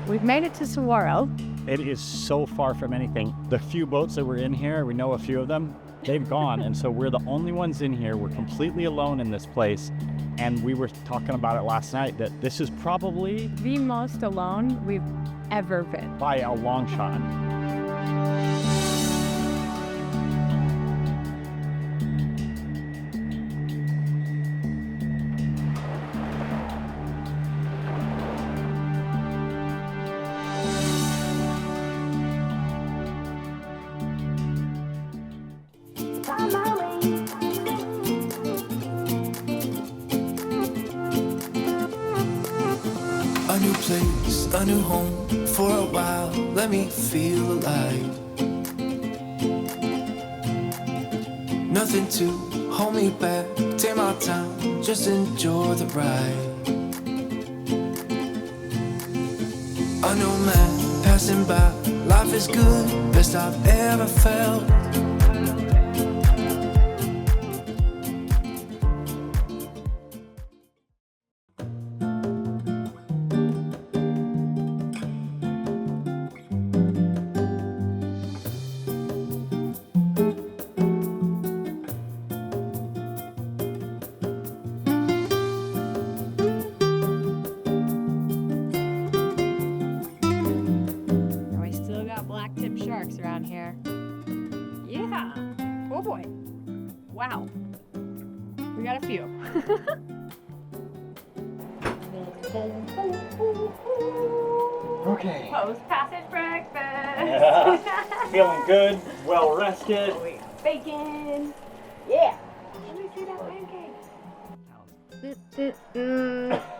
We've made it to Suwarrow. It is so far from anything. The few boats that were in here, we know a few of them, they've gone. And so we're the only ones in here. We're completely alone in this place. And we were talking about it last night that this is probably The most alone we've ever been. by a long shot. A new place, a new home, for a while, let me feel alive. Nothing to hold me back, take my time, just enjoy the ride. A new man passing by, life is good, best I've ever felt. We still got black tip sharks around here. Yeah. Oh boy. Wow. We got a few. Okay. Post passage breakfast. Yeah. Feeling good, well rested. Oh, we got bacon. Yeah. Let me see that pancake.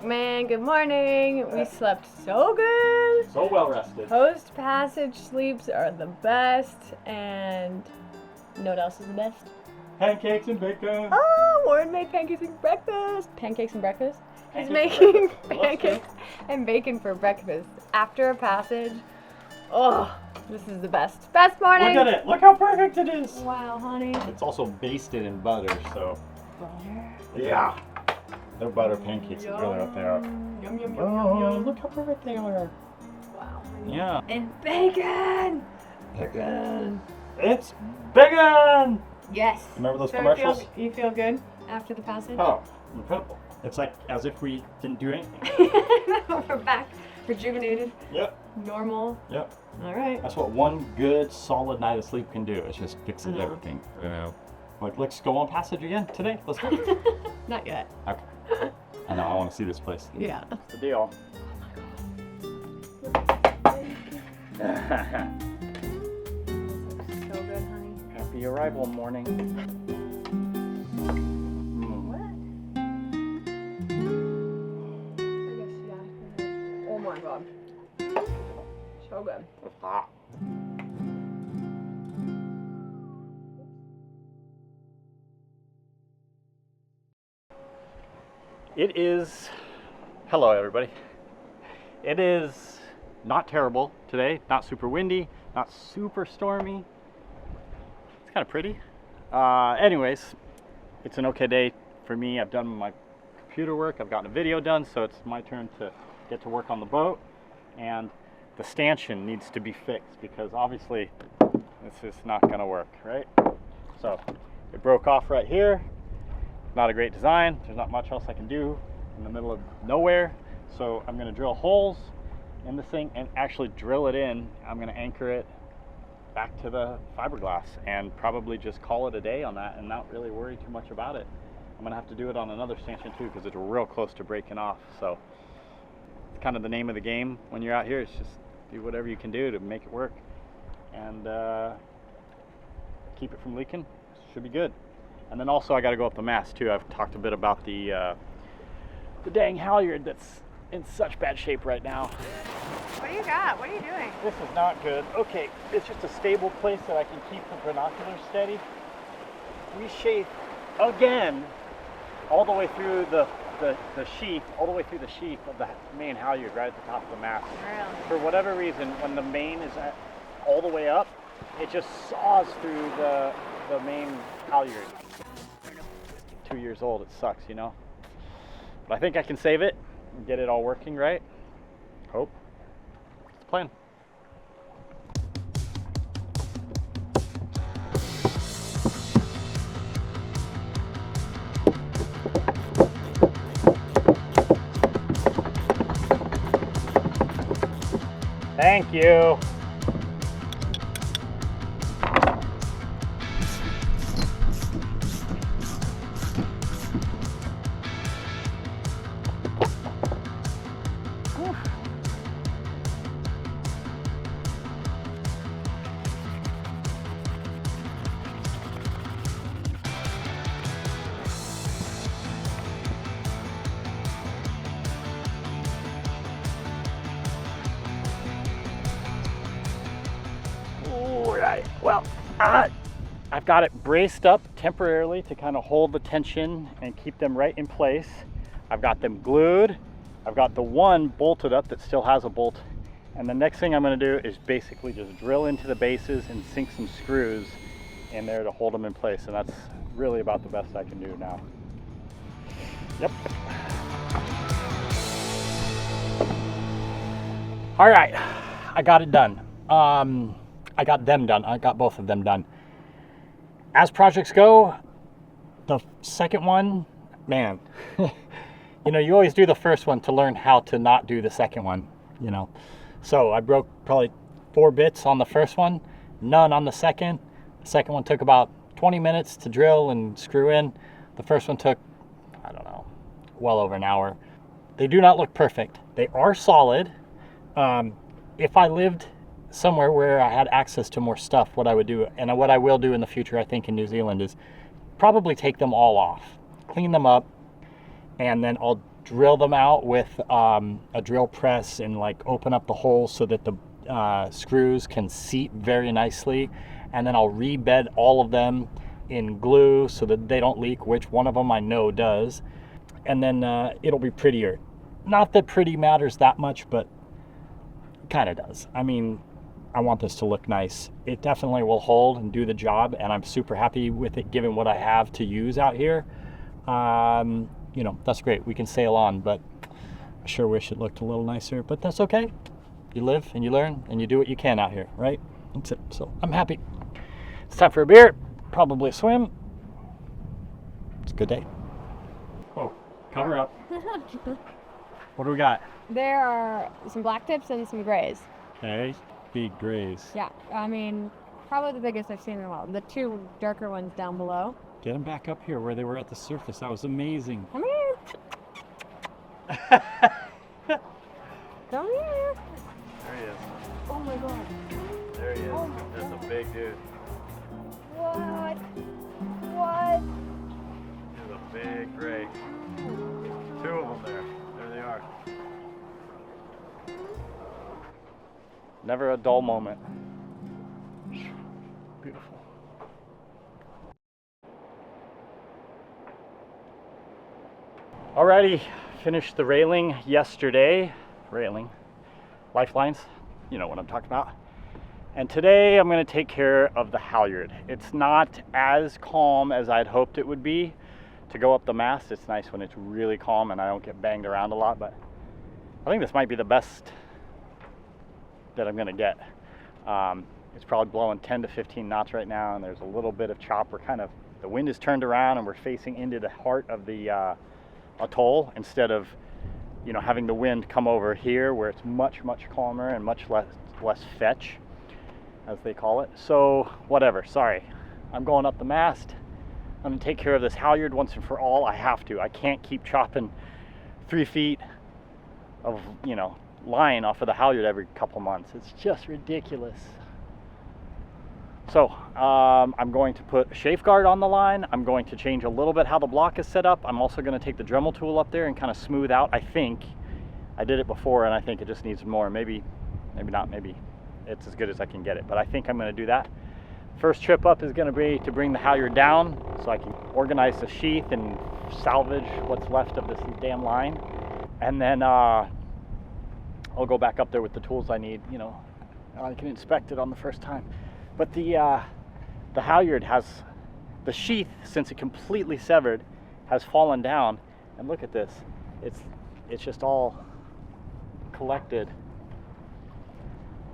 Man, good morning. We slept so good. So well rested. Post passage sleeps are the best, and you know what else is the best? Pancakes and bacon. Oh, Warren made pancakes and breakfast. Pancakes and breakfast. He's Pancakes and making breakfast. pancakes and bacon for breakfast after a passage. Oh, this is the best. Best morning. Look at it. Look how perfect it is. Wow, honey. It's also basted in butter, so Butter. yeah. They're butter pancakes is really what they are. Yum, yum, yum, Oh, yum, yum. look how perfect they are. Wow. honey. Yeah. And bacon. Bacon. It's bacon! Yes. Remember those So commercials? You feel good after the passage? Oh, incredible. It's like as if we didn't do anything. We're back. Rejuvenated. Yep. Normal. Yep. All right. That's what one good solid night of sleep can do. It just fixes Mhm. everything. Like, let's go on passage again today. Let's go. Not yet. Okay. I know, I want to see this place. Yeah. That's the deal. So good, honey. Happy arrival morning. Oh my god. So good. It's hot. It is, hello everybody. It is not terrible today, not super windy, not super stormy. It's kind of pretty. Anyways, it's an okay day for me. I've done my computer work, I've gotten a video done, so it's my turn to get to work on the boat. And the stanchion needs to be fixed because obviously this is not gonna work, right? So it broke off right here. Not a great design. There's not much else I can do in the middle of nowhere. So I'm gonna drill holes in the thing and actually drill it in. I'm gonna anchor it back to the fiberglass and probably just call it a day on that and not really worry too much about it. I'm gonna have to do it on another stanchion too because it's real close to breaking off. So it's kind of the name of the game when you're out here. It's just do whatever you can do to make it work and keep it from leaking. Should be good. And then also I got to go up the mast too. I've talked a bit about the dang halyard that's in such bad shape right now. What do you got? What are you doing? This is not good. Okay, it's just a stable place that I can keep the binoculars steady. We chafe again all the way through the sheath, all the way through the sheath of the main halyard right at the top of the mast. Really? For whatever reason, when the main is all the way up, it just saws through the main halyard. 2 years old, it sucks, you know? But I think I can save it and get it all working right. Hope. the plan. Thank you. Alright, well, I've got it braced up temporarily to kind of hold the tension and keep them right in place. I've got them glued. I've got the one bolted up that still has a bolt. And the next thing I'm going to do is basically just drill into the bases and sink some screws in there to hold them in place. And that's really about the best I can do now. Yep. All right, I got it done. I got them done. I got both of them done. As projects go, the second one, man, you know, you always do the first one to learn how to not do the second one, you know. So I broke probably 4 bits on the first one, none on the second. The second one took about 20 minutes to drill and screw in. The first one took, I don't know, well over an hour. They do not look perfect. They are solid. If I lived somewhere where I had access to more stuff, what I would do, and what I will do in the future, I think in New Zealand, is probably take them all off, clean them up, and then I'll drill them out with a drill press and like open up the hole so that the screws can seat very nicely, and then I'll rebed all of them in glue so that they don't leak, which one of them I know does, and then it'll be prettier. Not that pretty matters that much, but kind of does. I mean, I want this to look nice. It definitely will hold and do the job, and I'm super happy with it given what I have to use out here. You know, that's great. We can sail on, but I sure wish it looked a little nicer, but that's okay. You live and you learn and you do what you can out here, right? That's it. So I'm happy. It's time for a beer, probably a swim. It's a good day. Whoa, cover up. What do we got? There are some black tips and some grays. Okay, big grays. Yeah, I mean, probably the biggest I've seen in a while. The 2 darker ones down below. Get them back up here where they were at the surface. That was amazing. Come here. Come here. There he is. Oh my god. There he is. Oh my That's a big dude. What? What? He's a big gray. 2 of them there. There they are. Never a dull moment. Beautiful. Alrighty, finished the railing yesterday. Lifelines, you know what I'm talking about. And today I'm going to take care of the halyard. It's not as calm as I'd hoped it would be to go up the mast. It's nice when it's really calm and I don't get banged around a lot, but I think this might be the best that I'm going to get. It's probably blowing 10 to 15 knots right now, and there's a little bit of chop. The wind is turned around and we're facing into the heart of the atoll instead of, you know, having the wind come over here where it's much calmer and much less fetch, as they call it. So whatever, sorry. I'm going up the mast. I'm gonna take care of this halyard once and for all. I have to. I can't keep chopping 3 feet of, you know, line off of the halyard every couple months. It's just ridiculous. So I'm going to put a chafe guard on the line. I'm going to change a little bit how the block is set up. I'm also going to take the Dremel tool up there and kind of smooth out. I think I did it before and I think it just needs more. Maybe not, maybe it's as good as I can get it, but I think I'm going to do that. First trip up is going to be to bring the halyard down so I can organize the sheath and salvage what's left of this damn line. And then I'll go back up there with the tools I need. You know, I can inspect it on the first time. But the halyard has, the sheath, since it completely severed, has fallen down. And look at this. It's just all collected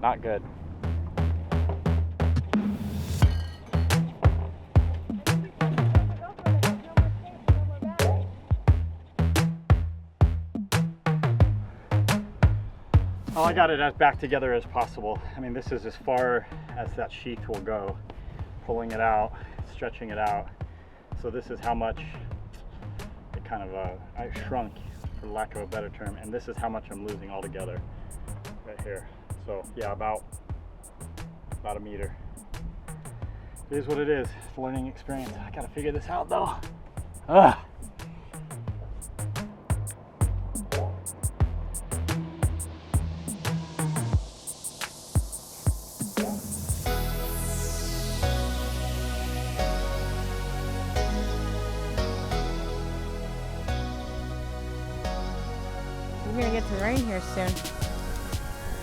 Not good. Well, I got it as back together as possible. I mean, this is as far as that sheath will go. Pulling it out, stretching it out. So this is how much it kind of I shrunk, for lack of a better term, and this is how much I'm losing altogether right here. So yeah, about a meter. It is what it is. It's a learning experience. I gotta figure this out though. Ugh. We're gonna get some rain here soon.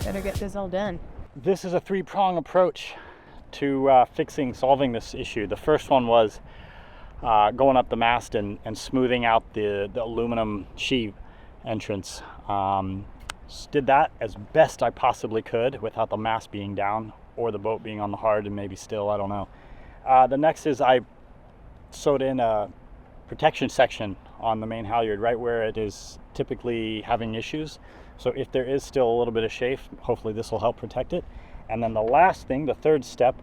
Better get this all done. This is a three-prong approach to solving this issue. The first one was going up the mast and smoothing out the aluminum sheave entrance. Did that as best I possibly could without the mast being down or the boat being on the hard and maybe still, I don't know. The next is I sewed in a protection section on the main halyard right where it is typically having issues. So if there is still a little bit of chafe, hopefully this will help protect it. And then the last thing, the third step,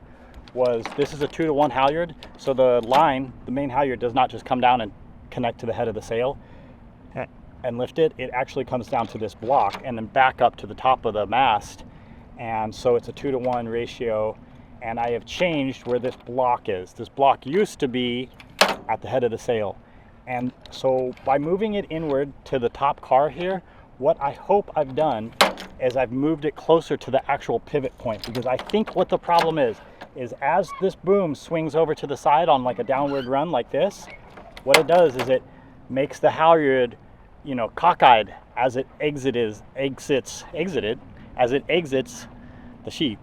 was this is a 2-to-1 halyard. So the line, the main halyard, does not just come down and connect to the head of the sail and lift it. It actually comes down to this block and then back up to the top of the mast. And so it's a 2-to-1 ratio. And I have changed where this block is. This block used to be at the head of the sail. And so by moving it inward to the top car here, what I hope I've done is I've moved it closer to the actual pivot point, because I think what the problem is as this boom swings over to the side on like a downward run like this, what it does is it makes the halyard, you know, cockeyed as it exits the sheath.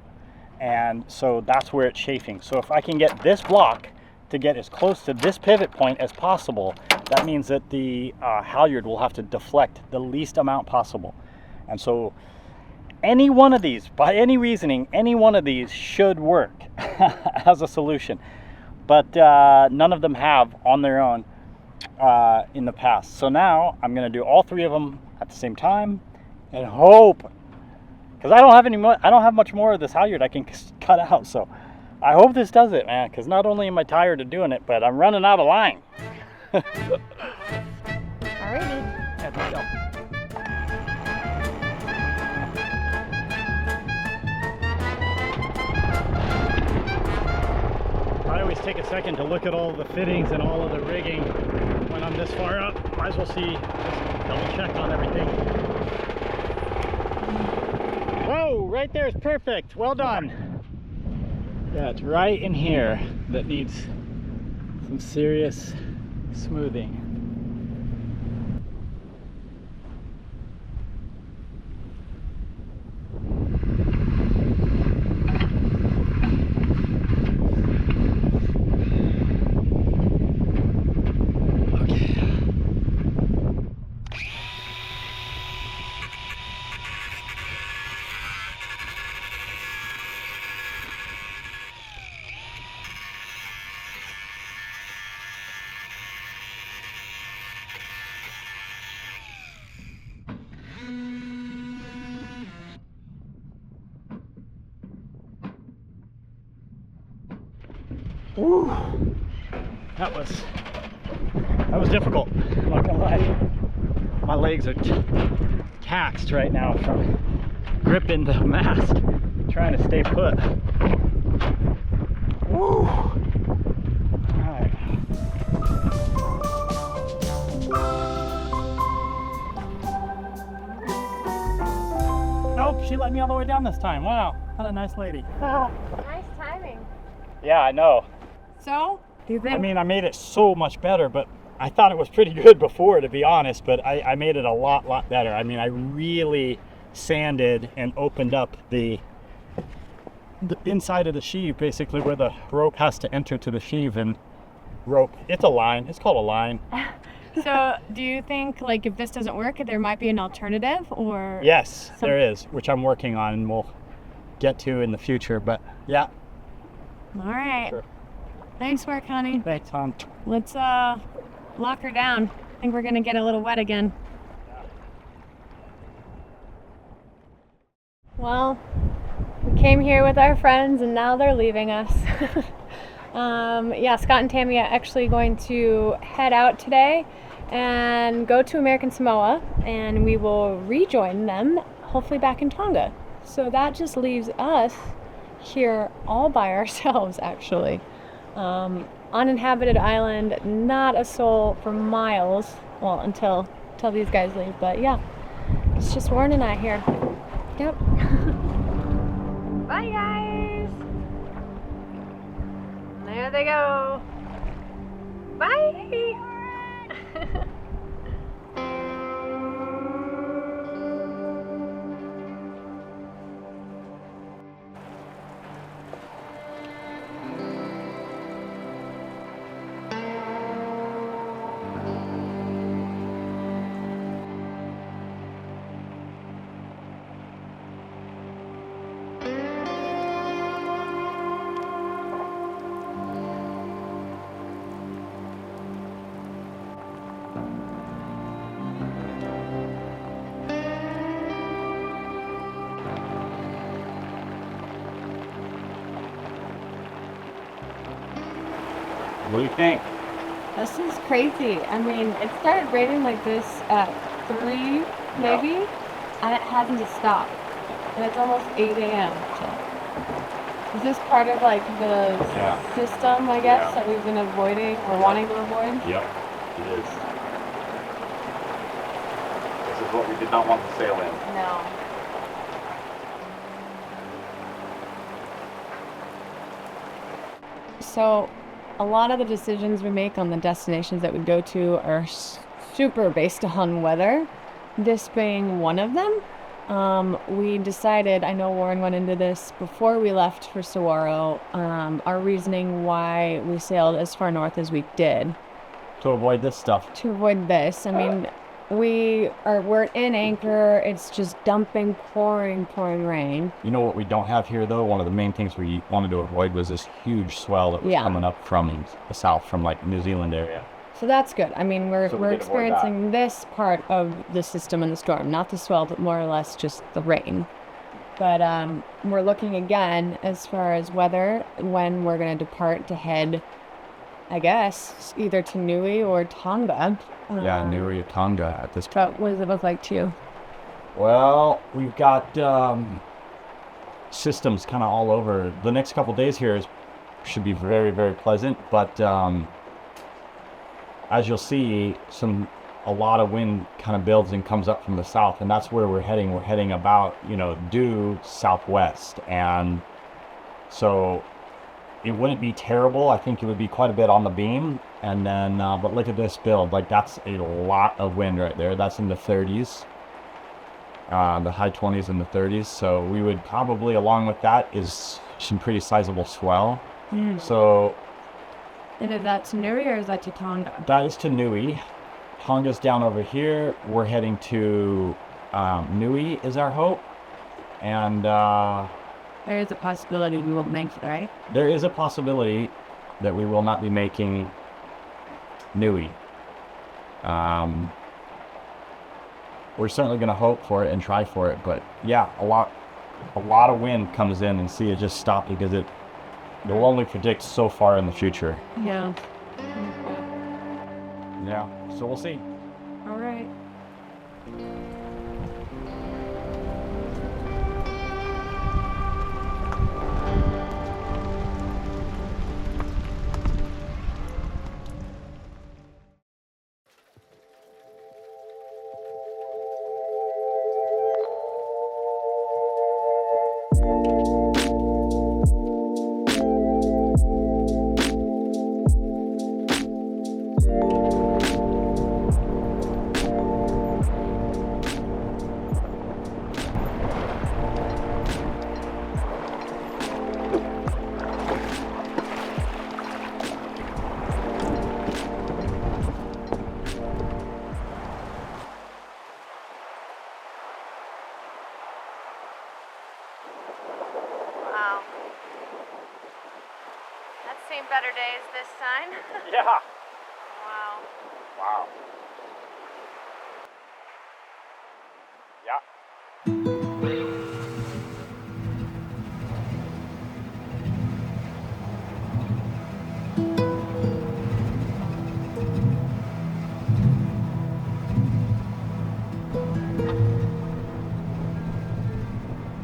And so that's where it's chafing. So if I can get this block to get as close to this pivot point as possible, that means that the halyard will have to deflect the least amount possible. And so any one of these, by any reasoning, any one of these should work as a solution. But none of them have on their own in the past. So now I'm going to do all three of them at the same time and hope, because I don't have much more of this halyard I can cut out. So I hope this does it, man, because not only am I tired of doing it, but I'm running out of line. Alrighty. Yeah, let's go. I always take a second to look at all the fittings and all of the rigging when I'm this far up. Might as well see, just double check on everything. Whoa, right there is perfect. Well done. Yeah, it's right in here that needs some serious smoothing. Woo! That was difficult, I'm not gonna lie. My legs are taxed right now from gripping the mast, trying to stay put. Woo! Alright. Nope, she let me all the way down this time. Wow, what a nice lady. Nice timing. Yeah, I know. So, do you think? I mean, I made it so much better, but I thought it was pretty good before, to be honest, but I made it a lot better. I mean, I really sanded and opened up the inside of the sheave, basically where the rope has to enter to the sheave, and rope, it's a line, it's called a line. So, do you think, like, if this doesn't work, there might be an alternative, or? Yes, there is, which I'm working on, and get to in the future. But yeah. All right. Sure. Thanks, Mark, honey. Thanks, Tom. Let's lock her down. I think we're gonna get a little wet again. Well, we came here with our friends and now they're leaving us. Yeah, Scott and Tammy are actually going to head out today and go to American Samoa, and we will rejoin them hopefully back in Tonga. So that just leaves us here all by ourselves, actually. Uninhabited island, not a soul for miles. Well, until these guys leave. But yeah, it's just Warren and I here. Yep. Bye, guys. There they go. Bye. What do you think? This is crazy. I mean, it started raining like this at 3, maybe, and it hasn't stopped. And it's almost 8 a.m. Is this part of like the system, I guess, that we've been avoiding or wanting to avoid? Yep, it is. This is what we did not want to sail in. No. So, a lot of the decisions we make on the destinations that we go to are super based on weather, this being one of them. We decided, I know Warren went into this before we left for Suwarrow, our reasoning why we sailed as far north as we did. To avoid this stuff. To avoid this. I mean, we're in anchor, it's just dumping, pouring rain. You know what we don't have here, though? One of the main things we wanted to avoid was this huge swell that was coming up from the south, from like New Zealand area. So that's good. I mean, we're experiencing this part of the system in the storm, not the swell, but more or less just the rain. But we're looking again as far as weather when we're going to depart to head, I guess, either to Nui or Tonga. Yeah, Nui or Tonga at this point. But what does it look like to you? Well, we've got systems kind of all over. The next couple days here should be very, very pleasant, but as you'll see, a lot of wind kind of builds and comes up from the south, and that's where we're heading. We're heading about, due southwest, and so it wouldn't be terrible. I think it would be quite a bit on the beam, and then but look at this build. Like, that's a lot of wind right there. That's in the 30s, the high 20s and the 30s. So we would probably, along with that, is some pretty sizable swell. So. And is that to Nui or is that to Tonga? That is to Nui. Tonga's down over here. We're heading to Nui is our hope. And there is a possibility we won't make it, right? There is a possibility that we will not be making Nui. We're certainly going to hope for it and try for it. But yeah, a lot of wind comes in, and see it just stop because it will only predict so far in the future. Yeah. Yeah, so we'll see. All right. Wow. That's seen better days this sign. Yeah. Wow. Wow. Yeah.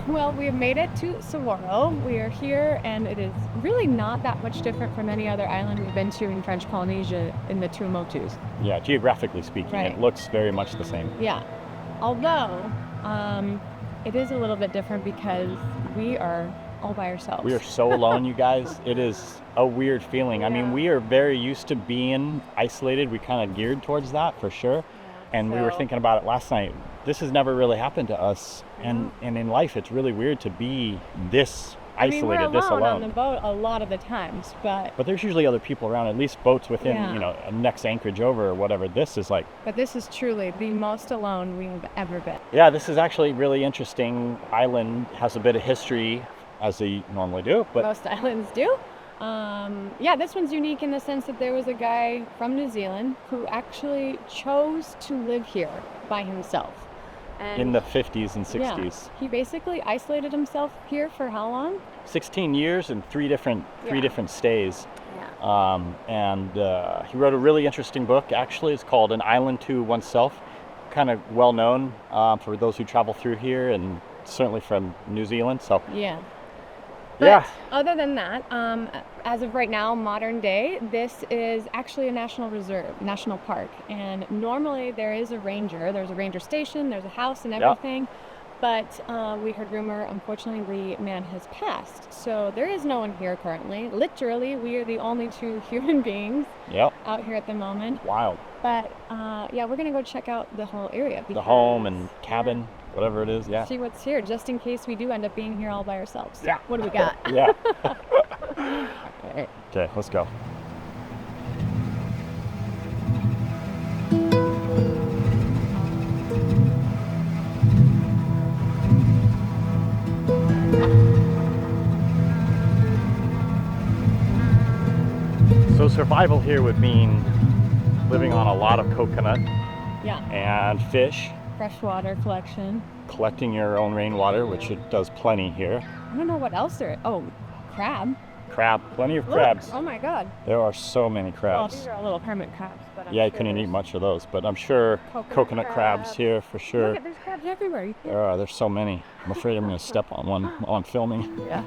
Well, we have made it to Suwarrow. We are here, and it is really not that much different from any other island we've been to in French Polynesia in the Tuamotus. Yeah, geographically speaking, Right. it looks very much the same. Yeah. Although, it is a little bit different because we are all by ourselves. We are so alone, you guys. It is a weird feeling. I mean, Yeah. we are very used to being isolated. We kind of geared towards that for sure. Yeah, And we were so- thinking about it last night. This has never really happened to us. And in life, it's really weird to be this isolated, I mean, we're this alone alone. on the boat a lot of the times, but But there's usually other people around, at least boats within, Yeah. a next anchorage over or whatever. This is like, this is truly the most alone we've ever been. yeah, this is actually really interesting. Island has a bit of history, as they normally do, but Most islands do. Yeah, this one's unique in the sense that there was a guy from New Zealand who actually chose to live here by himself. And in the 50s and 60s. yeah, he basically isolated himself here for how long? 16 years and three different stays. Yeah. And he wrote a really interesting book. Actually, it's called An Island to Oneself. Kind of well known for those who travel through here, and certainly from New Zealand. So Yeah. yeah, Other than that, as of right now, modern day, this is actually a national reserve, national park. And normally there is a ranger. There's a ranger station, there's a house and Yeah. everything. But we heard rumor, unfortunately, the man has passed. So there is no one here currently. Literally, we are the only two human beings yep, out here at the moment. wild. But yeah, we're going to go check out the whole area. The home because- and cabin, whatever it is. Yeah. See what's here, just in case we do end up being here all by ourselves. Yeah. What do we got? Yeah. Alright. Okay, let's go. So survival here would mean living on a lot of coconut Yeah. and fish, Freshwater collection. collecting your own rainwater, which it does plenty here. I don't know what else there is. Oh, crab. Crab, plenty of Look. crabs. Oh my god. There are so many Well, crabs. these are all little hermit crabs, but I'm Yeah, I sure couldn't eat there's- much of those, but I'm sure Coconut crabs crab. here for sure. Look at, there's crabs everywhere. You can't- There's so many. I'm afraid I'm going to step on one on filming. Yeah.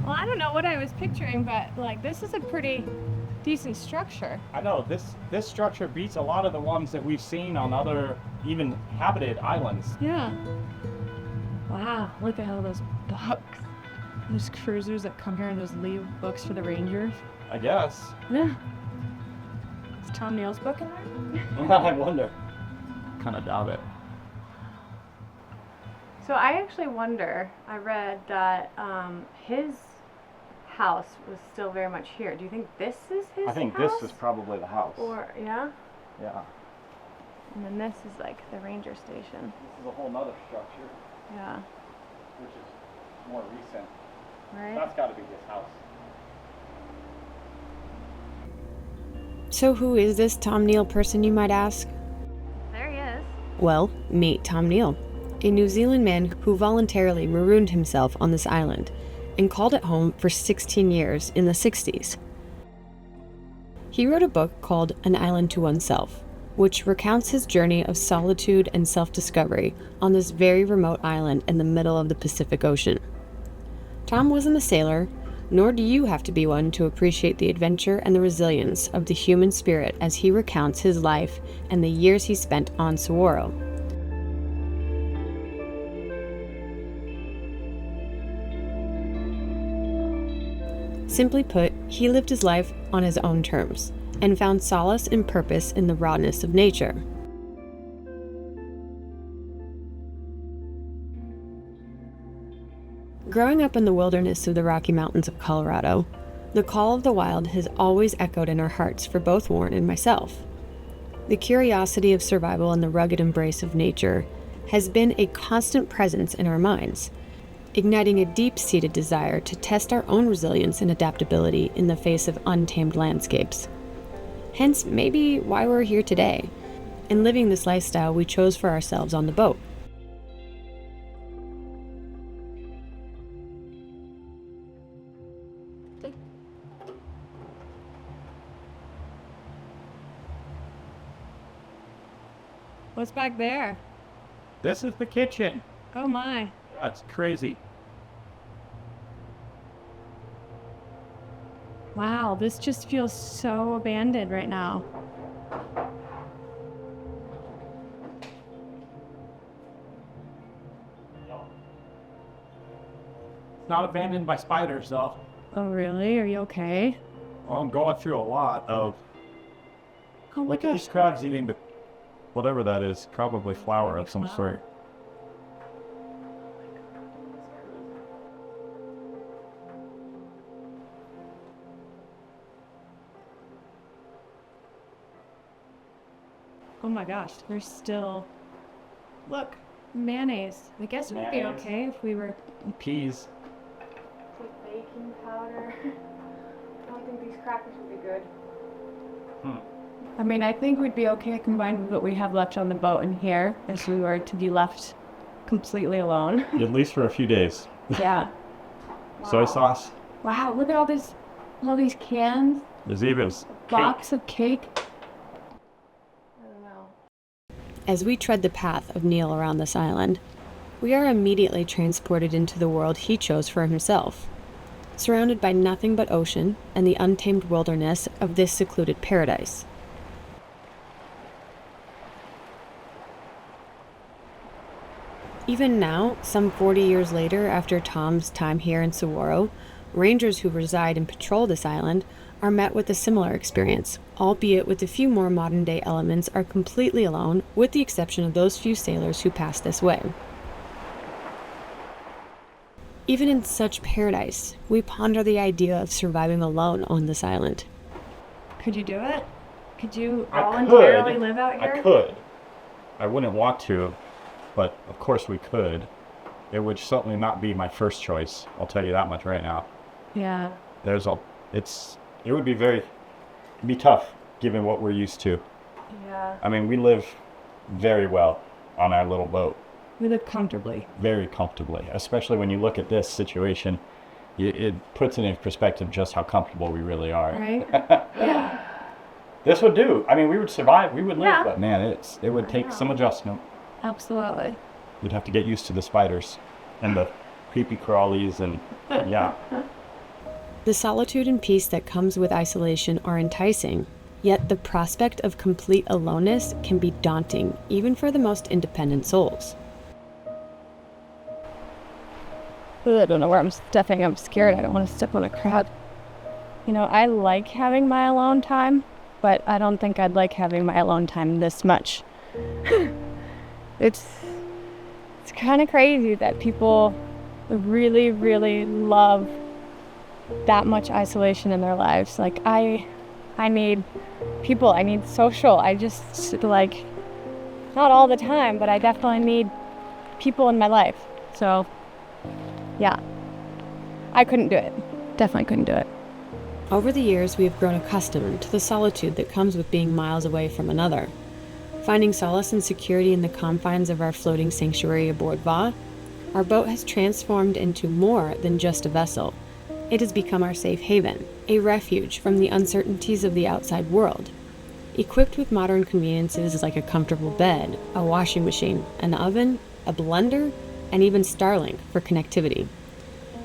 Well, I don't know what I was picturing, but like this is a pretty decent structure. I know this structure beats a lot of the ones that we've seen on other even habited islands. Yeah. Wow, look at all those books. Those cruisers that come here and just leave books for the rangers. I guess. Yeah. Is Tom Neal's book in there? I wonder. Kind of doubt it. So I actually wonder, I read that his house was still very much here. Do you think this is his I think house? this is probably the house. Or, yeah? Yeah. And then this is like the ranger station. This is a whole nother structure, Yeah. which is more recent. Right? That's got to be his house. So who is this Tom Neal person, you might ask? There he is. Well, meet Tom Neal, a New Zealand man who voluntarily marooned himself on this island and called it home for 16 years in the 60s. He wrote a book called An Island to Oneself, which recounts his journey of solitude and self-discovery on this very remote island in the middle of the Pacific Ocean. Tom wasn't a sailor, nor do you have to be one to appreciate the adventure and the resilience of the human spirit as he recounts his life and the years he spent on Suwarrow. Simply put, he lived his life on his own terms and found solace and purpose in the rawness of nature. Growing up in the wilderness of the Rocky Mountains of Colorado, The call of the wild has always echoed in our hearts for both Warren and myself. The curiosity of survival and the rugged embrace of nature has been a constant presence in our minds, igniting a deep-seated desire to test our own resilience and adaptability in the face of untamed landscapes. Hence, maybe why we're here today, and living this lifestyle we chose for ourselves on the boat. What's back there? This is the kitchen. Oh my. That's crazy. Wow, this just feels so abandoned right now. It's not abandoned by spiders, though. Oh really? Are you okay? Well, I'm going through a lot of... Oh my Look at gosh. these crabs eating the... whatever that is. Probably flour of some sort. Oh my gosh, there's still... Look, mayonnaise. I guess it would be Mayonnaise. okay if we were... Peas. Baking powder. I don't think these crackers would be good. I mean, I think we'd be okay combined with what we have left on the boat in here if we were to be left completely alone. At least for a few days. Yeah. Soy sauce. Wow, look at all these cans, There's even box of cake. I don't know. As we tread the path of Neil around this island, we are immediately transported into the world he chose for himself, surrounded by nothing but ocean and the untamed wilderness of this secluded paradise. Even now, some 40 years later after Tom's time here in Suwarrow, rangers who reside and patrol this island are met with a similar experience, albeit with a few more modern-day elements are completely alone, with the exception of those few sailors who pass this way. Even in such paradise, we ponder the idea of surviving alone on this island. Could you do it? Could you I voluntarily could. live out here? I could. I wouldn't want to, but of course we could. It would certainly not be my first choice. I'll tell you that much right now. Yeah. It would be tough given what we're used to. Yeah. I mean, we live very well on our little boat, We live comfortably. very comfortably, especially when you look at this situation. It puts it in perspective just how comfortable we really are. Right? Yeah. This would do. I mean, we would survive, we would live, Yeah. but man, it would take some adjustment. Absolutely. You'd have to get used to the spiders and the creepy crawlies and yeah. The solitude and peace that comes with isolation are enticing, yet the prospect of complete aloneness can be daunting, even for the most independent souls. I don't know where I'm stepping. I'm scared. I don't want to step on a crab. You know, I like having my alone time, but I don't think I'd like having my alone time this much. It's kind of crazy that people really, really love that much isolation in their lives. Like, I need people. I need social. I just, like, not all the time, but I definitely need people in my life. So, yeah, I couldn't do it. Definitely couldn't do it. Over the years, we have grown accustomed to the solitude that comes with being miles away from another. Finding solace and security in the confines of our floating sanctuary aboard Va, our boat has transformed into more than just a vessel. It has become our safe haven, a refuge from the uncertainties of the outside world. Equipped with modern conveniences like a comfortable bed, a washing machine, an oven, a blender, and even Starlink for connectivity.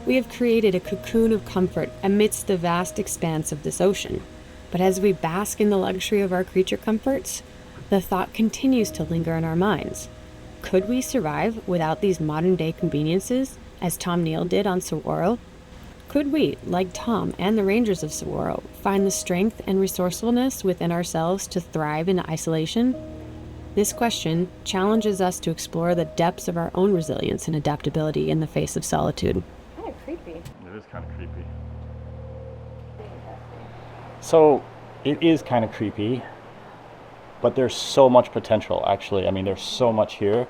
We have created a cocoon of comfort amidst the vast expanse of this ocean. But as we bask in the luxury of our creature comforts, the thought continues to linger in our minds. Could we survive without these modern-day conveniences, as Tom Neil did on Suwarrow? Could we, like Tom and the Rangers of Suwarrow, find the strength and resourcefulness within ourselves to thrive in isolation? This question challenges us to explore the depths of our own resilience and adaptability in the face of solitude. Kind of creepy. It is kind of creepy. So it is kind of creepy, but there's so much potential, actually. I mean, there's so much here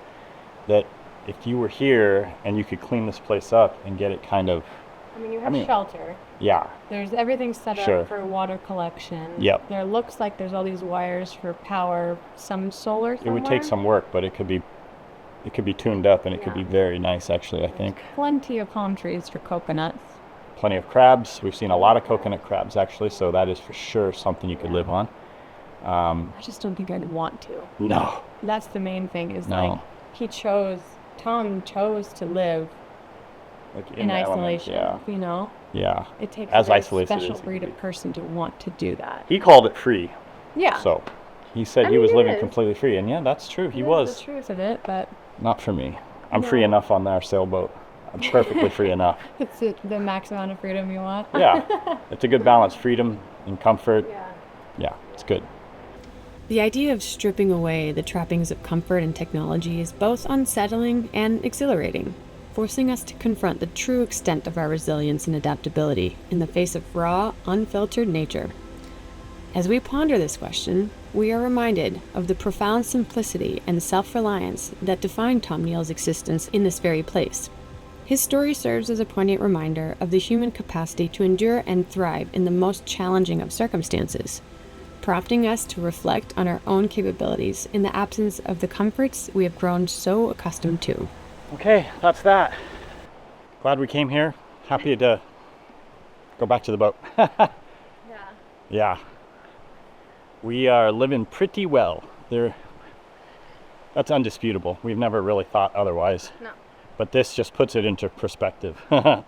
that if you were here and you could clean this place up and get it kind of, I mean, you have shelter. yeah, There's everything set Sure. up for water collection. Yep. There looks like there's all these wires for power, some solar it somewhere. would take some work, but it could be tuned up, and it could be Yeah. very nice, actually, I think. Plenty of palm trees for coconuts. Plenty of crabs. We've seen a lot of coconut crabs, actually, so that is for sure something you could live on. I just don't think I'd want to. No. That's the main thing is No. Tom chose to live Like in the element, isolation, yeah. you know? Yeah. It takes As a very isolated as special it breed can of be. person to want to do that. He called it free. Yeah. So he said I he mean, was it living is. completely free, and yeah, that's true. He Yeah, was. the truth of it, but Not for me. I'm free No. enough on our sailboat. I'm perfectly free enough. it's the max amount of freedom you want. Yeah. It's a good balance. Freedom and comfort. Yeah. Yeah, it's good. The idea of stripping away the trappings of comfort and technology is both unsettling and exhilarating, forcing us to confront the true extent of our resilience and adaptability in the face of raw, unfiltered nature. As we ponder this question, we are reminded of the profound simplicity and self-reliance that define Tom Neal's existence in this very place. His story serves as a poignant reminder of the human capacity to endure and thrive in the most challenging of circumstances, prompting us to reflect on our own capabilities in the absence of the comforts we have grown so accustomed to. Okay, that's that. Glad we came here. Happy to go back to the boat. Yeah. Yeah. We are living pretty well. That's undisputable. We've never really thought otherwise. No. But this just puts it into perspective. Big time.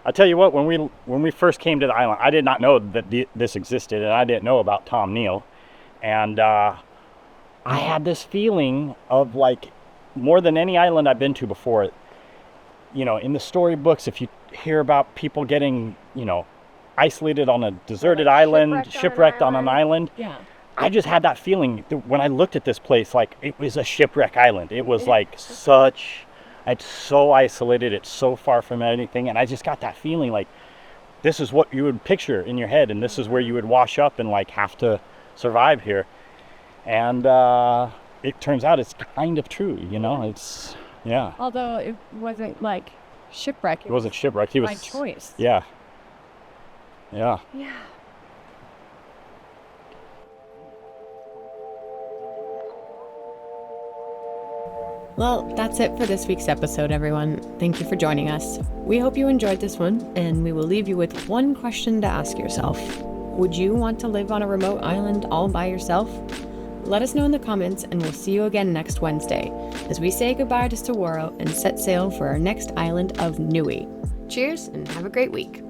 I tell you what, when we first came to the island, I did not know that this existed, and I didn't know about Tom Neal. And I had this feeling of, like, more than any island I've been to before, you know, in the storybooks, if you hear about people getting, you know, isolated on a deserted island, shipwrecked on an island, Yeah. I just had that feeling that when I looked at this place, like, it was a shipwreck island. It was like it's so isolated, it's so far from anything, and I just got that feeling like this is what you would picture in your head, and this is where you would wash up and, like, have to survive here. And it turns out it's kind of true, you know. It's, yeah. Although it wasn't like shipwreck. It wasn't shipwrecked. He was by choice. Yeah. Yeah. Yeah. Well, that's it for this week's episode, everyone. Thank you for joining us. We hope you enjoyed this one, and we will leave you with one question to ask yourself. Would you want to live on a remote island all by yourself? Let us know in the comments, and we'll see you again next Wednesday as we say goodbye to Suwarrow and set sail for our next island of Nui. Cheers, and have a great week.